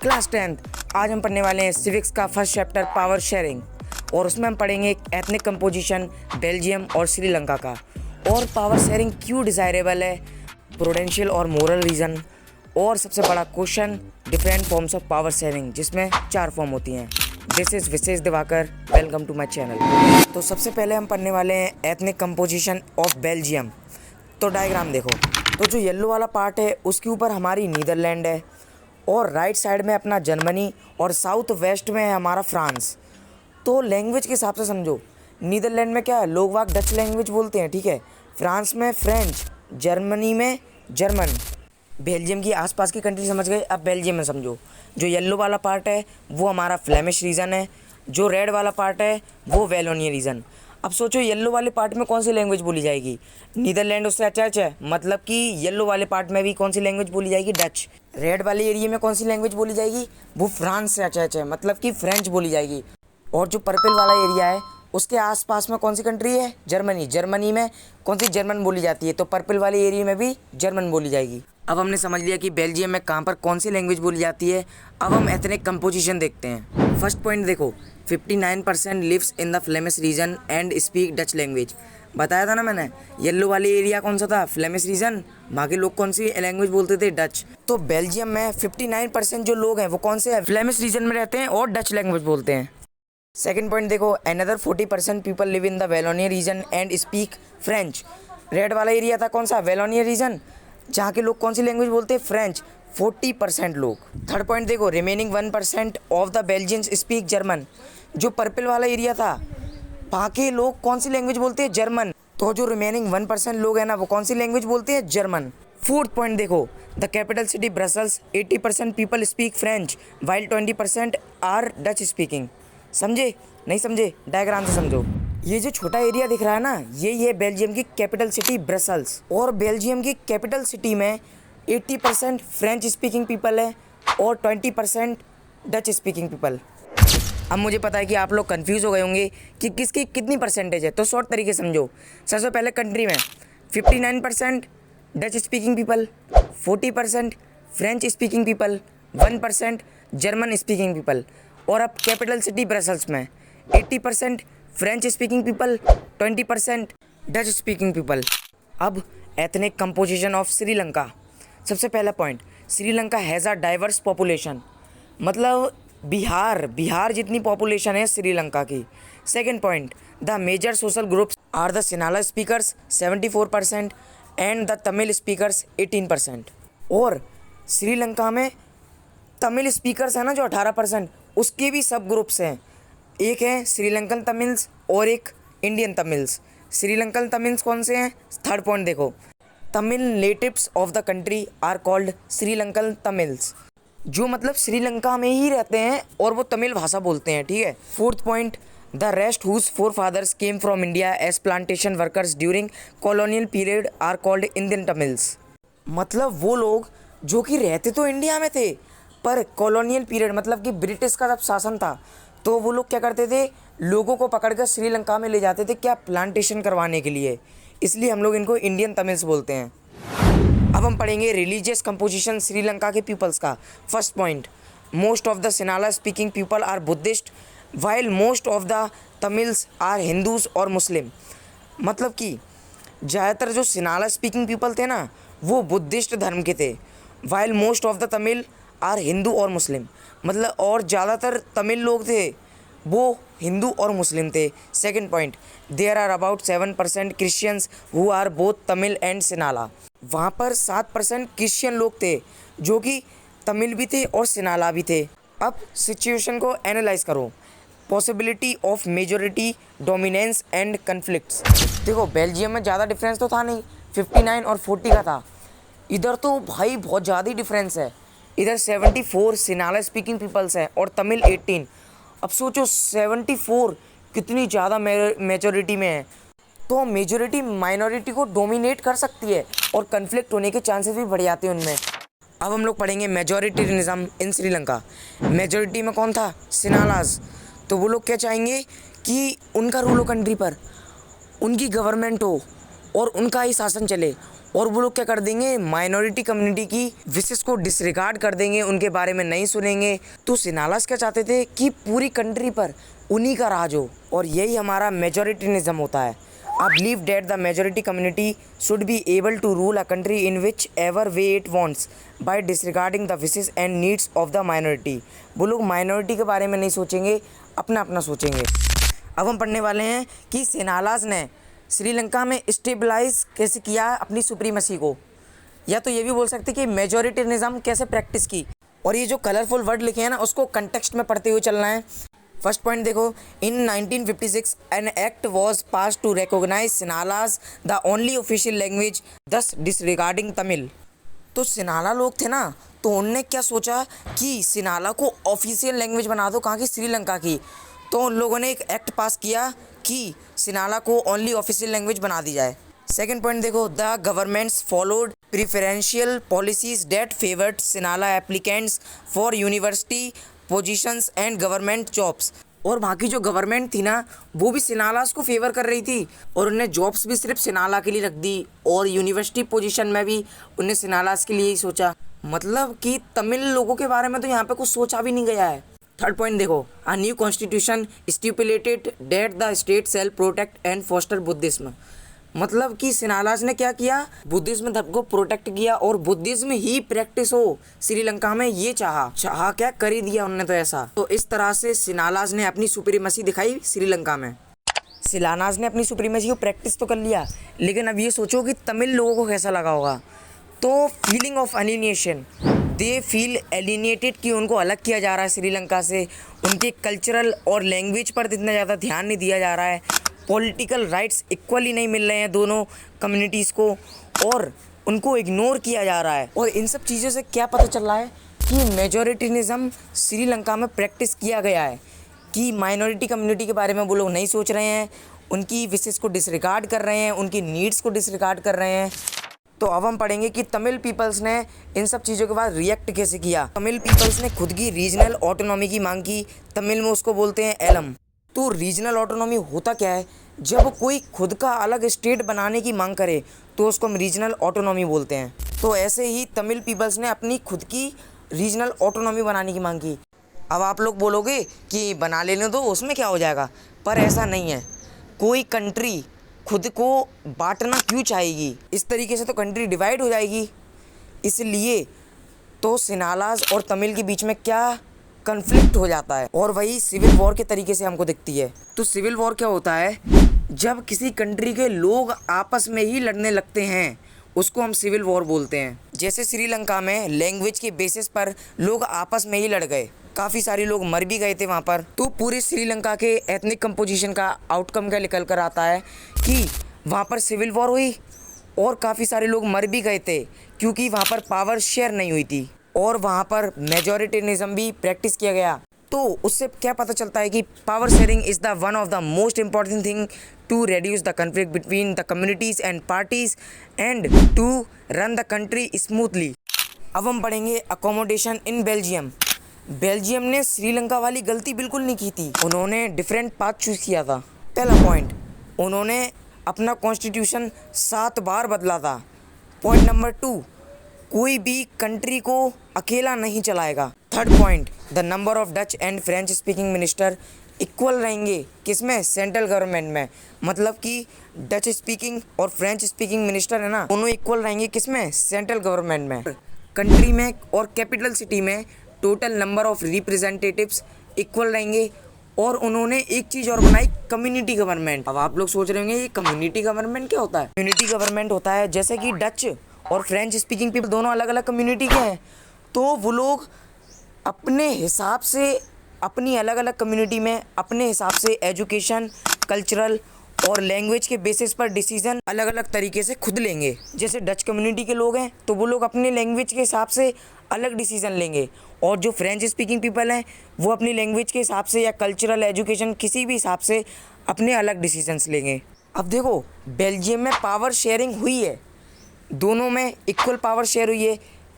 Class 10th। आज हम पढ़ने वाले हैं सिविक्स का फर्स्ट चैप्टर पावर शेयरिंग, और उसमें हम पढ़ेंगे एथनिक कंपोजिशन बेल्जियम और श्रीलंका का, और पावर शेयरिंग क्यों डिज़ायरेबल है, प्रूडेंशियल और मोरल रीज़न, और सबसे बड़ा question different forms of power sharing, जिसमें 4 फॉर्म होती हैं। This is Vishesh Diwakar, welcome to my channel. तो सबसे पहले हम पढ़ने वाले हैं एथनिक कंपोजिशन ऑफ बेल्जियम। तो डायग्राम देखो, तो जो येलो वाला पार्ट है उसके ऊपर हमारी नीदरलैंड है, और राइट साइड में अपना जर्मनी, और साउथ वेस्ट में है हमारा फ्रांस। तो लैंग्वेज के हिसाब से समझो, नीदरलैंड में क्या है, लोग वाग डच लैंग्वेज बोलते हैं, ठीक है। फ्रांस में फ्रेंच, जर्मनी में जर्मन। बेल्जियम की आसपास की कंट्री समझ गए। अब बेल्जियम में समझो, जो येलो वाला पार्ट है वो हमारा फ्लेमिश रीजन है, जो रेड वाला पार्ट है वो वैलोनियन रीजन। अब सोचो येलो वाले पार्ट में कौन सी लैंग्वेज बोली जाएगी, नीदरलैंड उससे अटैच है, मतलब कि येलो वाले पार्ट में भी कौन सी लैंग्वेज बोली जाएगी, डच। रेड वाले एरिया में कौन सी लैंग्वेज बोली जाएगी, वो फ्रांस से अटैच है, मतलब कि फ्रेंच बोली जाएगी। और जो पर्पल वाला एरिया है उसके आसपास में कौन सी कंट्री है, जर्मनी। जर्मनी में कौन सी जर्मन बोली जाती है, तो पर्पल वाले एरिया में भी जर्मन बोली जाएगी। अब हमने समझ लिया कि बेल्जियम में कहाँ पर कौन सी लैंग्वेज बोली जाती है। अब हम एथनिक कंपोजिशन देखते हैं। फर्स्ट पॉइंट देखो, 59% lives in the Flemish region and speak Dutch language. बताया था ना मैंने, येलो वाले एरिया कौन सा था, फ्लेमिश रीजन, वहाँ के लोग कौन सी लैंग्वेज बोलते थे, डच। तो बेल्जियम में 59% जो लोग हैं वो कौन से हैं, फ्लेमिश रीजन में रहते हैं और डच लैंग्वेज बोलते हैं। सेकेंड पॉइंट देखो, another 40% people live in the Wallonia region and speak French. Red वाला एरिया था कौन सा, वेलोनिया रीजन, जहाँ के लोग कौन सी लैंग्वेज बोलते हैं, फ्रेंच, 40% लोग। थर्ड पॉइंट देखो, remaining 1% of the Belgians speak German. जो पर्पल वाला एरिया था वहाँ के लोग कौन सी लैंग्वेज बोलते हैं, जर्मन। तो जो रिमेनिंग 1% लोग हैं ना वो कौन सी लैंग्वेज बोलते हैं, जर्मन। फोर्थ पॉइंट देखो, the capital city Brussels 80% people speak French while 20% are Dutch speaking. समझे नहीं समझे, डायग्राम से समझो। ये जो छोटा एरिया दिख रहा है ना, यही है बेल्जियम की कैपिटल सिटी ब्रसल्स, और बेल्जियम की कैपिटल सिटी में 80% फ्रेंच स्पीकिंग पीपल है और 20% डच स्पीकिंग पीपल। अब मुझे पता है कि आप लोग कंफ्यूज हो गए होंगे कि किसकी कितनी परसेंटेज है, तो शॉर्ट तरीके समझो। सबसे पहले कंट्री में 59% Dutch speaking people, 40% French speaking people, 1% German speaking people. और अब कैपिटल सिटी ब्रसल्स में 80% French speaking people, 20% Dutch speaking people. अब एथनिक कंपोजिशन ऑफ श्रीलंका। सबसे पहला point, Sri Lanka has a diverse population, मतलब बिहार जितनी पॉपुलेशन है श्रीलंका की। Second point, the major social groups are the Sinhala speakers 74% and the Tamil speakers 18%। और श्रीलंका में तमिल स्पीकर्स है ना जो 18%, उसके भी सब ग्रुप्स हैं। एक है श्रीलंकन तमिल्स और एक इंडियन तमिल्स। श्रीलंकन तमिल्स कौन से हैं, थर्ड पॉइंट देखो, Tamil natives of the country are called Sri Lankan Tamils, जो मतलब श्रीलंका में ही रहते हैं और वो तमिल भाषा बोलते हैं, ठीक है। Fourth point, the rest whose forefathers came from India as plantation workers during colonial period are called Indian Tamils. मतलब वो लोग जो कि रहते तो इंडिया में थे, पर कॉलोनियल पीरियड मतलब कि ब्रिटिश का जब शासन था तो वो लोग क्या करते थे, लोगों को पकड़कर श्रीलंका में ले जाते थे, क्या, प्लांटेशन करवाने के लिए, इसलिए हम लोग इनको इंडियन तमिल्स बोलते हैं। अब हम पढ़ेंगे रिलीजियस कंपोजिशन श्रीलंका के पीपल्स का। First point, most of the Sinhala speaking people are Buddhist while most of the Tamils are Hindus और मुस्लिम। मतलब कि ज़्यादातर जो सिनाला स्पीकिंग पीपल थे ना वो बुद्धिस्ट धर्म के थे, while most of the Tamil are Hindu और मुस्लिम, मतलब और ज़्यादातर तमिल लोग थे वो हिंदू और मुस्लिम थे। Second point, there are about 7% Christians who are both Tamil and Sinhala. वहाँ पर 7% क्रिश्चियन लोग थे जो कि तमिल भी थे और सिनाला भी थे। अब सिचुएशन को एनालाइज करो, possibility of majority dominance and conflicts. देखो बेल्जियम में ज़्यादा डिफरेंस तो था नहीं, 59 और 40 का था। इधर तो भाई बहुत ज़्यादा ही डिफरेंस है, इधर 74 सिनाला स्पीकिंग पीपल्स हैं और तमिल 18। अब सोचो 74 कितनी ज़्यादा मेजोरिटी में है, तो मेजोरिटी माइनॉरिटी को डोमिनेट कर सकती है और कन्फ्लिक्ट होने के चांसेस भी बढ़ जाते हैं उनमें। अब हम लोग पढ़ेंगे मेजोरिटेरियनिज्म इन श्रीलंका। मेजोरिटी में कौन था, सिनालाज। तो वो लोग क्या चाहेंगे कि उनका रूल हो कंट्री पर, उनकी गवर्नमेंट हो और उनका ही शासन चले, और वो लोग क्या कर देंगे, माइनॉरिटी कम्युनिटी की विशेष को डिसरिगार्ड कर देंगे, उनके बारे में नहीं सुनेंगे। तो सिनालास क्या चाहते थे कि पूरी कंट्री पर उन्हीं का राज हो, और यही हमारा मेजोरिटीनिज्म होता है। I believe that the majority community should be able to rule a country in whichever way it wants by disregarding the wishes and needs of the minority। वो लोग माइनॉरिटी के बारे में नहीं सोचेंगे, अपना अपना सोचेंगे। अब हम पढ़ने वाले हैं कि सिनालास ने श्रीलंका में स्टेबलाइज कैसे किया अपनी सुप्रीमेसी को, या तो ये भी बोल सकते कि मेजोरिटीनिज्म कैसे प्रैक्टिस की। और ये जो कलरफुल वर्ड लिखे हैं ना, उसको कंटेक्स्ट में पढ़ते हुए चलना है। फर्स्ट पॉइंट देखो, in 1956 an act was pass to recognise Sinhala as the only official language thus disregarding Tamil. तो सिनाला लोग थे ना, तो उनने क्या सोचा कि सिनाला को ऑफिशियल लैंग्वेज बना दो, कहाँ की, श्रीलंका की। तो उन लोगों ने एक एक्ट पास किया कि सिनाला को ओनली ऑफिशियल लैंग्वेज बना दी जाए। सेकेंड पॉइंट देखो, the governments followed preferential policies that favoured Sinhala applicants for university positions and government jobs. और वहाँ की जो गवर्नमेंट थी ना, वो भी सिनालास को फेवर कर रही थी, और उन्हें जॉब्स भी सिर्फ सिनाला के लिए रख दी, और यूनिवर्सिटी पोजीशन में भी उन्हें सिनालास के लिए ही सोचा। मतलब कि तमिल लोगों के बारे में तो यहाँ पे कुछ सोचा भी नहीं गया है। थर्ड पॉइंट देखो, a new constitution stipulated that the state shall protect and foster Buddhism. मतलब कि सिनालास ने क्या किया, बुद्धिज्म धर्म को प्रोटेक्ट किया और बुद्धिज्म ही प्रैक्टिस हो श्रीलंका में, ये चाहा क्या, कर ही दिया उन्होंने तो ऐसा। तो इस तरह से सिनालास ने अपनी सुप्रीमेसी दिखाई श्रीलंका में। सिनालास ने अपनी सुप्रीमेसी को प्रैक्टिस तो कर लिया, लेकिन अब ये सोचो कि तमिल लोगों को कैसा लगा होगा। तो feeling of alienation, they feel alienated कि उनको अलग किया जा रहा है श्रीलंका से, उनके कल्चरल और लैंग्वेज पर इतना ज़्यादा ध्यान नहीं दिया जा रहा है, पॉलिटिकल राइट्स इक्वली नहीं मिल रहे हैं दोनों कम्युनिटीज़ को, और उनको इग्नोर किया जा रहा है। और इन सब चीज़ों से क्या पता चल रहा है कि मेजोरिटीनिज्म श्रीलंका में प्रैक्टिस किया गया है, कि माइनॉरिटी कम्युनिटी के बारे में वो लोग नहीं सोच रहे हैं, उनकी विशेष को डिसरिगार्ड कर रहे हैं, उनकी नीड्स को डिसरिगार्ड कर रहे हैं। तो अब हम पढ़ेंगे कि तमिल पीपल्स ने इन सब चीज़ों के बाद रिएक्ट कैसे किया। तमिल पीपल्स ने खुद की रीजनल ऑटोनॉमी की मांग की, तमिल में उसको बोलते हैं एलम। तो रीजनल ऑटोनॉमी होता क्या है, जब कोई खुद का अलग स्टेट बनाने की मांग करे तो उसको हम रीजनल ऑटोनॉमी बोलते हैं। तो ऐसे ही तमिल पीपल्स ने अपनी खुद की रीजनल ऑटोनॉमी बनाने की मांग की। अब आप लोग बोलोगे कि बना लेने दो, उसमें क्या हो जाएगा, पर ऐसा नहीं है। कोई कंट्री खुद को बांटना क्यों चाहेगी, इस तरीके से तो कंट्री डिवाइड हो जाएगी। इसलिए तो सिनालास और तमिल के बीच में क्या कन्फ्लिक्ट हो जाता है, और वही सिविल वॉर के तरीके से हमको दिखती है। तो सिविल वॉर क्या होता है, जब किसी कंट्री के लोग आपस में ही लड़ने लगते हैं, उसको हम सिविल वॉर बोलते हैं। जैसे श्रीलंका में लैंग्वेज के बेसिस पर लोग आपस में ही लड़ गए, काफ़ी सारे लोग मर भी गए थे वहाँ पर। तो पूरे श्रीलंका के एथनिक कंपोजिशन का आउटकम क्या निकल कर आता है कि वहाँ पर सिविल वॉर हुई और काफ़ी सारे लोग मर भी गए थे, क्योंकि वहाँ पर पावर शेयर नहीं हुई थी, और वहाँ पर मेजोरिटेनिज्म भी प्रैक्टिस किया गया। तो उससे क्या पता चलता है कि power sharing is the one of the most important thing to reduce the conflict between the communities and parties and to run the country smoothly. अब हम पढ़ेंगे अकोमोडेशन इन बेल्जियम। बेल्जियम ने श्रीलंका वाली गलती बिल्कुल नहीं की थी, उन्होंने डिफरेंट पाथ चूज़ किया था। पहला पॉइंट, उन्होंने अपना कॉन्स्टिट्यूशन 7 बार बदला था। पॉइंट नंबर 2, कोई भी कंट्री को अकेला नहीं चलाएगा। Third point, the number of Dutch and French speaking minister equal रहेंगे, किसमें, सेंट्रल गवर्नमेंट में। मतलब कि डच स्पीकिंग और फ्रेंच स्पीकिंग मिनिस्टर है ना, दोनों इक्वल रहेंगे, किसमें, सेंट्रल गवर्नमेंट में। कंट्री में और कैपिटल सिटी में total number of representatives equal रहेंगे। और उन्होंने एक चीज़ और बनाई, कम्युनिटी गवर्नमेंट। अब आप लोग सोच रहे होंगे ये कम्युनिटी गवर्नमेंट क्या होता है। कम्युनिटी गवर्नमेंट होता है जैसे कि डच और फ्रेंच स्पीकिंग पीपल दोनों अलग अलग कम्युनिटी के हैं, तो वो लोग अपने हिसाब से अपनी अलग अलग कम्युनिटी में अपने हिसाब से एजुकेशन, कल्चरल और लैंग्वेज के बेसिस पर डिसीजन अलग अलग तरीके से खुद लेंगे। जैसे डच कम्युनिटी के लोग हैं तो वो लोग अपने लैंग्वेज के हिसाब से अलग डिसीजन लेंगे, और जो फ्रेंच स्पीकिंग पीपल हैं वो अपनी लैंग्वेज के हिसाब से या कल्चरल, एजुकेशन, किसी भी हिसाब से अपने अलग डिसीजंस लेंगे। अब देखो, बेल्जियम में पावर शेयरिंग हुई है, दोनों में इक्वल पावर शेयर हुई है,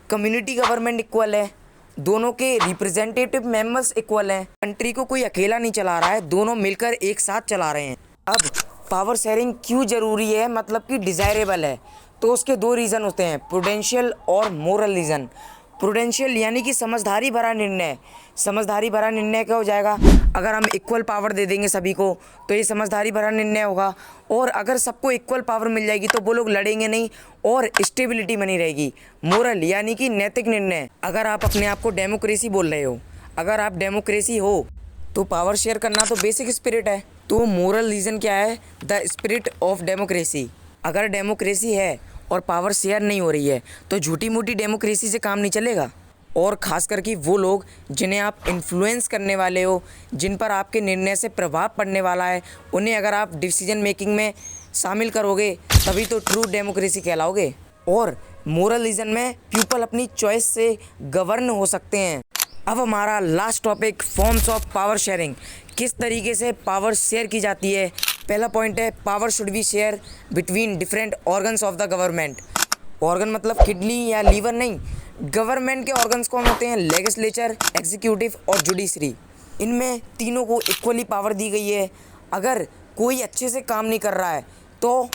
कम्युनिटी गवर्नमेंट इक्वल है, दोनों के रिप्रेजेंटेटिव मेंबर्स इक्वल हैं। कंट्री को कोई अकेला नहीं चला रहा है, दोनों मिलकर एक साथ चला रहे हैं। अब पावर शेयरिंग क्यों ज़रूरी है, मतलब कि डिज़ायरेबल है, तो उसके दो रीज़न होते हैं, प्रूडेंशियल और मोरल रीज़न। प्रूडेंशियल यानी कि समझदारी भरा निर्णय। समझदारी भरा निर्णय क्या हो जाएगा, अगर हम इक्वल पावर दे देंगे सभी को तो ये समझदारी भरा निर्णय होगा। और अगर सबको इक्वल पावर मिल जाएगी तो वो लोग लड़ेंगे नहीं और स्टेबिलिटी बनी रहेगी। मोरल यानी कि नैतिक निर्णय। अगर आप अपने आप को डेमोक्रेसी बोल रहे हो, अगर आप डेमोक्रेसी हो तो पावर शेयर करना तो बेसिक स्पिरिट है। तो मोरल रीज़न क्या है, द स्पिरिट ऑफ डेमोक्रेसी। अगर डेमोक्रेसी है और पावर शेयर नहीं हो रही है तो झूठी मूठी डेमोक्रेसी से काम नहीं चलेगा। और ख़ास करके वो लोग जिन्हें आप इन्फ्लुएंस करने वाले हो, जिन पर आपके निर्णय से प्रभाव पड़ने वाला है, उन्हें अगर आप डिसीजन मेकिंग में शामिल करोगे तभी तो ट्रू डेमोक्रेसी कहलाओगे। और मोरल रीज़न में पीपल अपनी चॉइस से गवर्न हो सकते हैं। अब हमारा last topic, forms of power sharing. किस तरीके से पावर शेयर की जाती है। पहला पॉइंट है, power should be share between different organs of the government. Organ मतलब किडनी या लीवर नहीं, गवर्नमेंट के ऑर्गन्स कौन होते हैं, लेजिस्लेचर, एग्जीक्यूटिव और जुडिशरी। इनमें तीनों को इक्वली पावर दी गई है। अगर कोई अच्छे से काम नहीं कर रहा है तो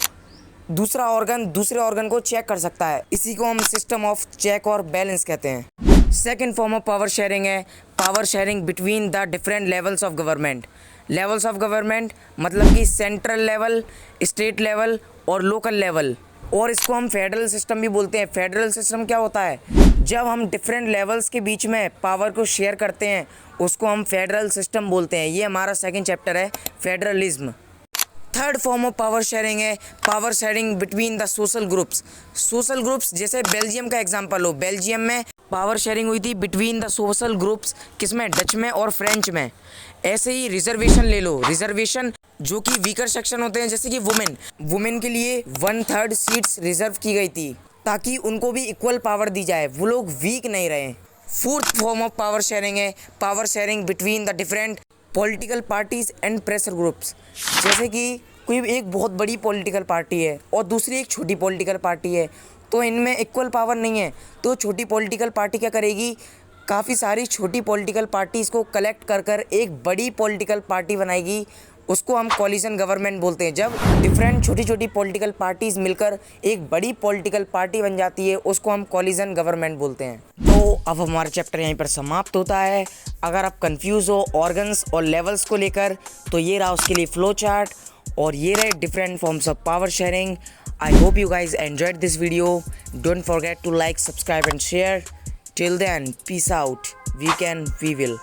दूसरा ऑर्गन दूसरे ऑर्गन को चेक कर सकता है। इसी को हम सिस्टम ऑफ चेक और बैलेंस कहते हैं। Second form of power sharing है power sharing between the different levels of government. Levels of government मतलब कि सेंट्रल लेवल, स्टेट लेवल और लोकल लेवल। और इसको हम फेडरल सिस्टम भी बोलते हैं। फेडरल सिस्टम क्या होता है, जब हम डिफरेंट लेवल्स के बीच में पावर को शेयर करते हैं उसको हम फेडरल सिस्टम बोलते हैं। ये हमारा सेकंड चैप्टर है, federalism. Third form of power sharing है power sharing between the social groups. Social groups जैसे बेल्जियम का एग्जांपल हो, बेल्जियम में पावर शेयरिंग हुई थी बिटवीन द सोशल ग्रुप्स, किसमें, डच में और फ्रेंच में। ऐसे ही रिजर्वेशन ले लो, रिजर्वेशन जो कि वीकर सेक्शन होते हैं जैसे कि वुमेन के लिए 1/3 सीट्स रिजर्व की गई थी ताकि उनको भी इक्वल पावर दी जाए, वो लोग वीक नहीं रहे। Fourth form of power sharing है power sharing between the different political parties and pressure groups. जैसे कि कोई एक बहुत बड़ी पॉलिटिकल पार्टी है और दूसरी एक छोटी पॉलिटिकल पार्टी है, तो इनमें इक्वल पावर नहीं है। तो छोटी पॉलिटिकल पार्टी क्या करेगी, काफ़ी सारी छोटी पॉलिटिकल पार्टीज़ को कलेक्ट कर कर एक बड़ी पॉलिटिकल पार्टी बनाएगी। उसको हम कोलिशन गवर्नमेंट बोलते हैं। जब डिफरेंट छोटी छोटी पॉलिटिकल पार्टीज़ मिलकर एक बड़ी पॉलिटिकल पार्टी बन जाती है उसको हम कोलिशन गवर्नमेंट बोलते हैं। तो अब हमारा चैप्टर यहीं पर समाप्त होता है। अगर आप कंफ्यूज हो ऑर्गन्स और लेवल्स को लेकर तो ये रहा उसके लिए फ्लो चार्ट और ये रहे different forms of power sharing. I hope you guys enjoyed this video. Don't forget to like, subscribe and share. Till then, peace out. We can, we will.